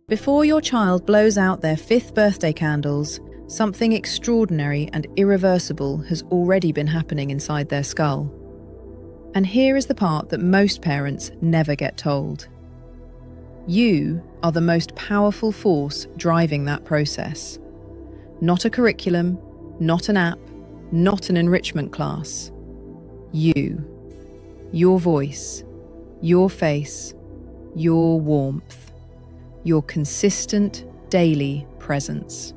Before your child blows out their 5th birthday candles, something extraordinary and irreversible has already been happening inside their skull. And here is the part that most parents never get told. You are the most powerful force driving that process. Not a curriculum, not an app, not an enrichment class. You. Your voice, your face, your warmth. Your consistent, daily presence.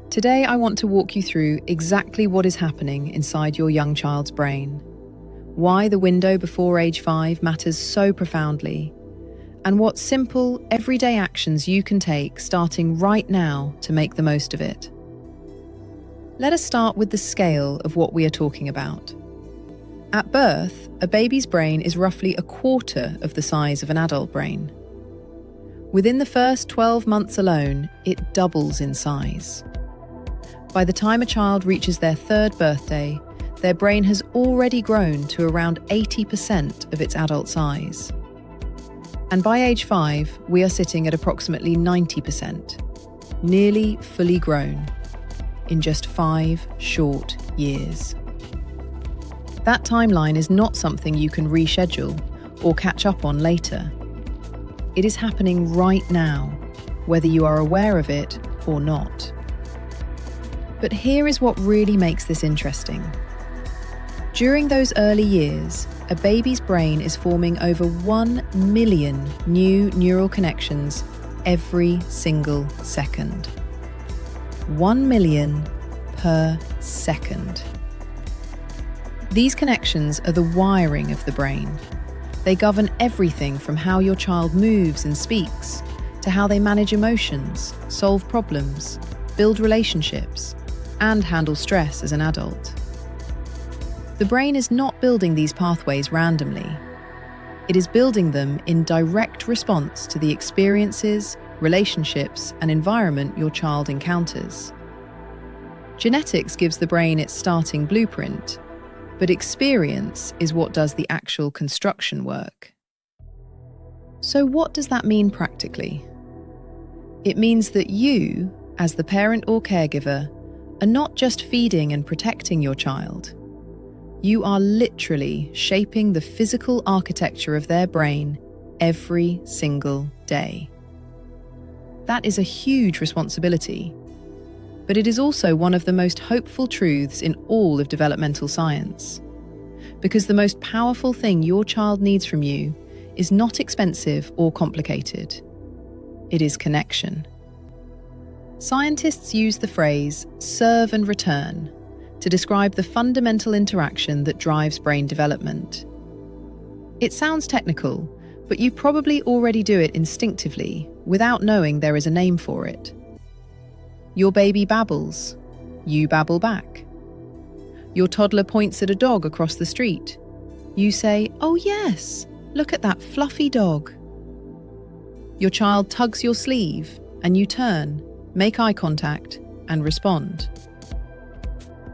Today, I want to walk you through exactly what is happening inside your young child's brain, why the window before age 5 matters so profoundly, and what simple, everyday actions you can take starting right now to make the most of it. Let us start with the scale of what we are talking about. At birth, a baby's brain is roughly a quarter of the size of an adult brain. Within the first 12 months alone, it doubles in size. By the time a child reaches their 3rd birthday, their brain has already grown to around 80% of its adult size. And by age 5, we are sitting at approximately 90%, nearly fully grown, in just 5 short years. That timeline is not something you can reschedule or catch up on later. It is happening right now, whether you are aware of it or not. But here is what really makes this interesting. During those early years, a baby's brain is forming over 1 million new neural connections every single second. 1 million per second. These connections are the wiring of the brain. They govern everything from how your child moves and speaks, to how they manage emotions, solve problems, build relationships, and handle stress as an adult. The brain is not building these pathways randomly. It is building them in direct response to the experiences, relationships, and environment your child encounters. Genetics gives the brain its starting blueprint, but experience is what does the actual construction work. So what does that mean practically? It means that you, as the parent or caregiver, are not just feeding and protecting your child. You are literally shaping the physical architecture of their brain every single day. That is a huge responsibility, but it is also one of the most hopeful truths in all of developmental science. Because the most powerful thing your child needs from you is not expensive or complicated. It is connection. Scientists use the phrase serve and return to describe the fundamental interaction that drives brain development. It sounds technical, but you probably already do it instinctively without knowing there is a name for it. Your baby babbles, you babble back. Your toddler points at a dog across the street. You say, "Oh yes, look at that fluffy dog." Your child tugs your sleeve and you turn, make eye contact, and respond.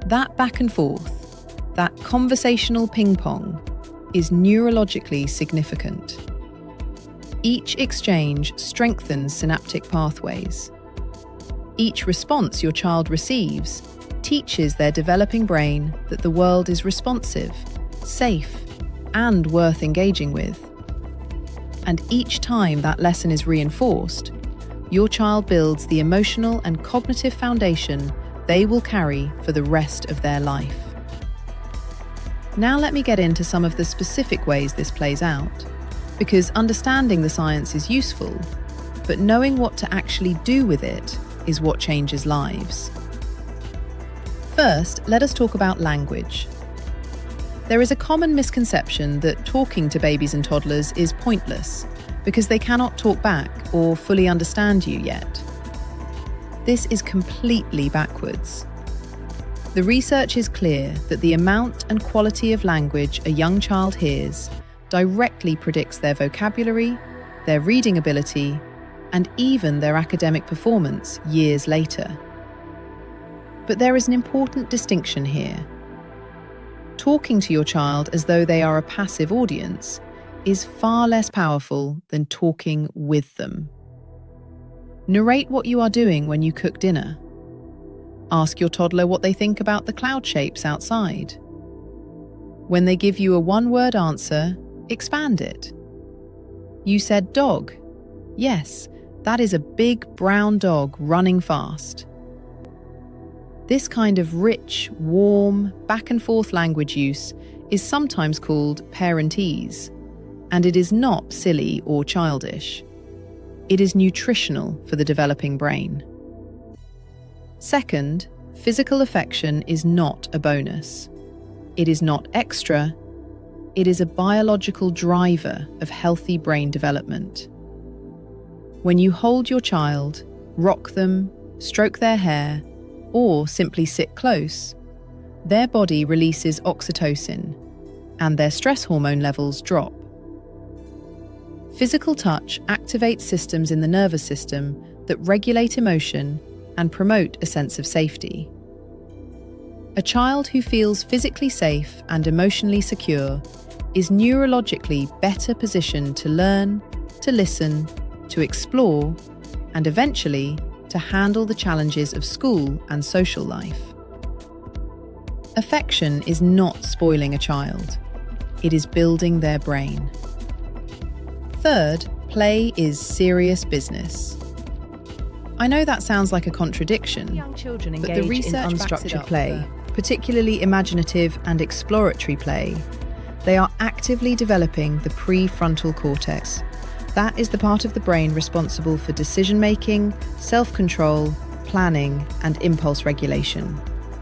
That back and forth, that conversational ping pong, is neurologically significant. Each exchange strengthens synaptic pathways. Each response your child receives teaches their developing brain that the world is responsive, safe, and worth engaging with. And each time that lesson is reinforced, your child builds the emotional and cognitive foundation they will carry for the rest of their life. Now let me get into some of the specific ways this plays out, because understanding the science is useful, but knowing what to actually do with it is what changes lives. First, let us talk about language. There is a common misconception that talking to babies and toddlers is pointless because they cannot talk back or fully understand you yet. This is completely backwards. The research is clear that the amount and quality of language a young child hears directly predicts their vocabulary, their reading ability, and even their academic performance years later. But there is an important distinction here. Talking to your child as though they are a passive audience is far less powerful than talking with them. Narrate what you are doing when you cook dinner. Ask your toddler what they think about the cloud shapes outside. When they give you a one-word answer, expand it. You said dog. Yes, that is a big brown dog running fast. This kind of rich, warm, back-and-forth language use is sometimes called parentese, and it is not silly or childish. It is nutritional for the developing brain. Second, physical affection is not a bonus. It is not extra. It is a biological driver of healthy brain development. When you hold your child, rock them, stroke their hair, or simply sit close, their body releases oxytocin, and their stress hormone levels drop. Physical touch activates systems in the nervous system that regulate emotion and promote a sense of safety. A child who feels physically safe and emotionally secure is neurologically better positioned to learn, to listen, to explore, and eventually to handle the challenges of school and social life. Affection is not spoiling a child. It is building their brain. Third, play is serious business. I know that sounds like a contradiction, Young children but engage the research in backs it unstructured up. play. Particularly imaginative and exploratory play, they are actively developing the prefrontal cortex. That is the part of the brain responsible for decision-making, self-control, planning, and impulse regulation.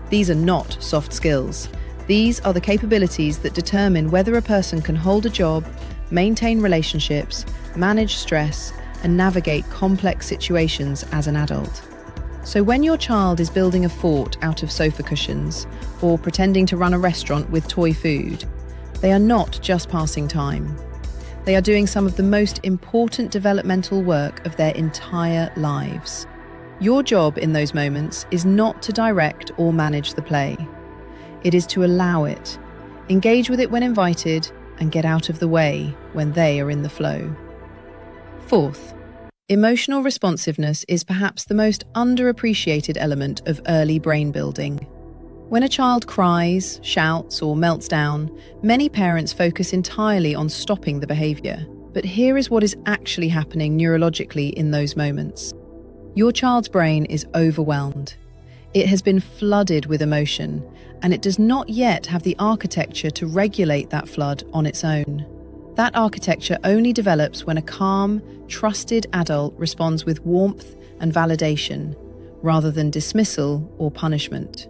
These are not soft skills. These are the capabilities that determine whether a person can hold a job, maintain relationships, manage stress, and navigate complex situations as an adult. So when your child is building a fort out of sofa cushions or pretending to run a restaurant with toy food, they are not just passing time. They are doing some of the most important developmental work of their entire lives. Your job in those moments is not to direct or manage the play. It is to allow it, engage with it when invited, and get out of the way when they are in the flow. Fourth, emotional responsiveness is perhaps the most underappreciated element of early brain building. When a child cries, shouts, or melts down, many parents focus entirely on stopping the behavior. But here is what is actually happening neurologically in those moments. Your child's brain is overwhelmed. It has been flooded with emotion, and it does not yet have the architecture to regulate that flood on its own. That architecture only develops when a calm, trusted adult responds with warmth and validation, rather than dismissal or punishment.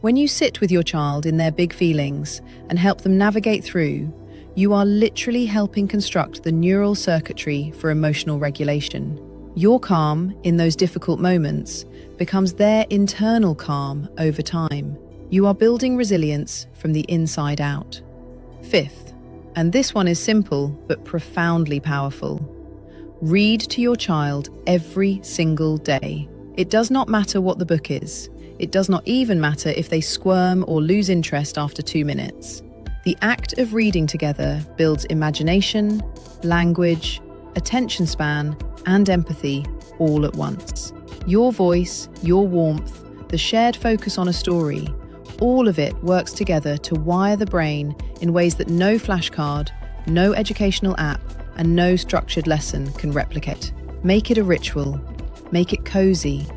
When you sit with your child in their big feelings and help them navigate through, you are literally helping construct the neural circuitry for emotional regulation. Your calm in those difficult moments becomes their internal calm over time. You are building resilience from the inside out. Fifth, and this one is simple but profoundly powerful. Read to your child every single day. It does not matter what the book is. It does not even matter if they squirm or lose interest after 2 minutes. The act of reading together builds imagination, language, attention span, and empathy all at once. Your voice, your warmth, the shared focus on a story, all of it works together to wire the brain in ways that no flashcard, no educational app, and no structured lesson can replicate. Make it a ritual. Make it cozy.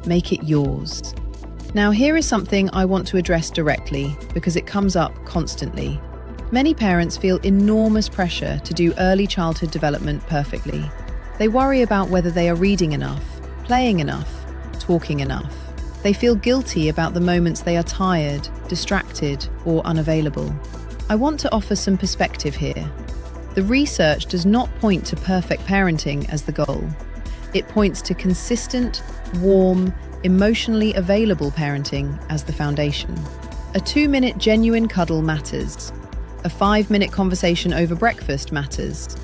Make it yours. Now, here is something I want to address directly because it comes up constantly. Many parents feel enormous pressure to do early childhood development perfectly. They worry about whether they are reading enough, playing enough, talking enough. They feel guilty about the moments they are tired, distracted, or unavailable. I want to offer some perspective here. The research does not point to perfect parenting as the goal. It points to consistent, warm, emotionally available parenting as the foundation. A 2-minute genuine cuddle matters. A 5-minute conversation over breakfast matters.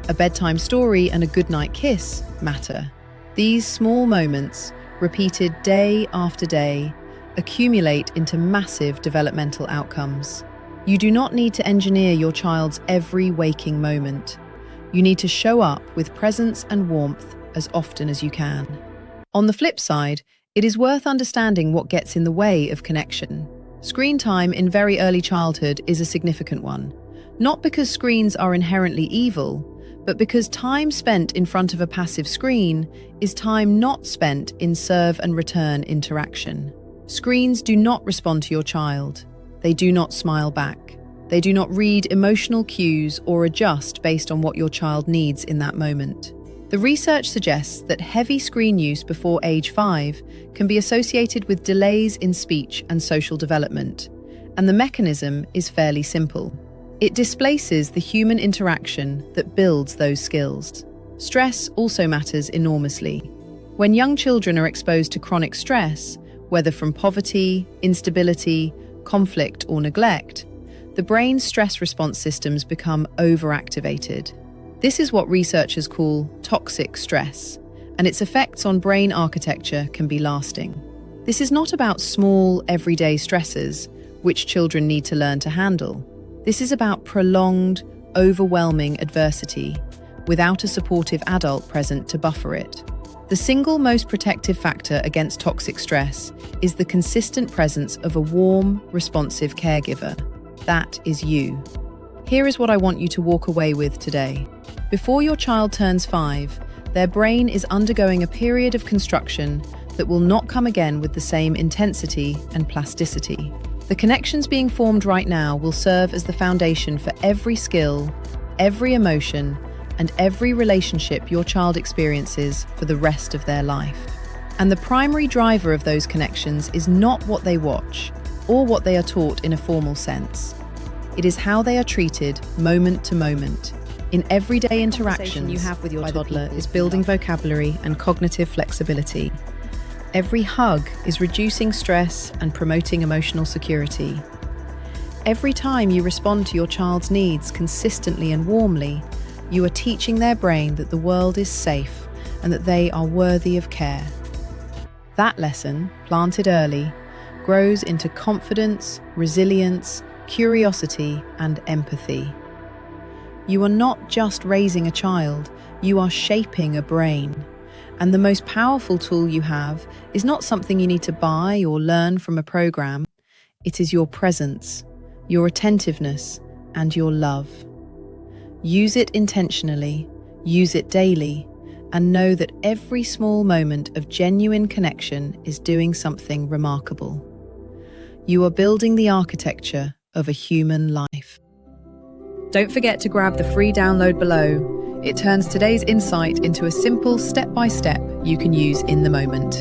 A bedtime story and a goodnight kiss matter. These small moments, repeated day after day, accumulate into massive developmental outcomes. You do not need to engineer your child's every waking moment. You need to show up with presence and warmth as often as you can. On the flip side, it is worth understanding what gets in the way of connection. Screen time in very early childhood is a significant one, not because screens are inherently evil, but because time spent in front of a passive screen is time not spent in serve and return interaction. Screens do not respond to your child. They do not smile back. They do not read emotional cues or adjust based on what your child needs in that moment. The research suggests that heavy screen use before age 5 can be associated with delays in speech and social development, and the mechanism is fairly simple. It displaces the human interaction that builds those skills. Stress also matters enormously. When young children are exposed to chronic stress, whether from poverty, instability, conflict, or neglect, the brain's stress response systems become overactivated. This is what researchers call toxic stress, and its effects on brain architecture can be lasting. This is not about small, everyday stresses, which children need to learn to handle. This is about prolonged, overwhelming adversity, without a supportive adult present to buffer it. The single most protective factor against toxic stress is the consistent presence of a warm, responsive caregiver. That is you. Here is what I want you to walk away with today. Before your child turns 5, their brain is undergoing a period of construction that will not come again with the same intensity and plasticity. The connections being formed right now will serve as the foundation for every skill, every emotion, and every relationship your child experiences for the rest of their life. And the primary driver of those connections is not what they watch or what they are taught in a formal sense. It is how they are treated moment to moment. In everyday interactions you have with your toddler is building vocabulary and cognitive flexibility. Every hug is reducing stress and promoting emotional security. Every time you respond to your child's needs consistently and warmly, you are teaching their brain that the world is safe and that they are worthy of care. That lesson, planted early, grows into confidence, resilience, curiosity, and empathy. You are not just raising a child, you are shaping a brain. And the most powerful tool you have is not something you need to buy or learn from a program. It is your presence, your attentiveness, and your love. Use it intentionally, use it daily, and know that every small moment of genuine connection is doing something remarkable. You are building the architecture of a human life. Don't forget to grab the free download below. It turns today's insight into a simple step-by-step you can use in the moment.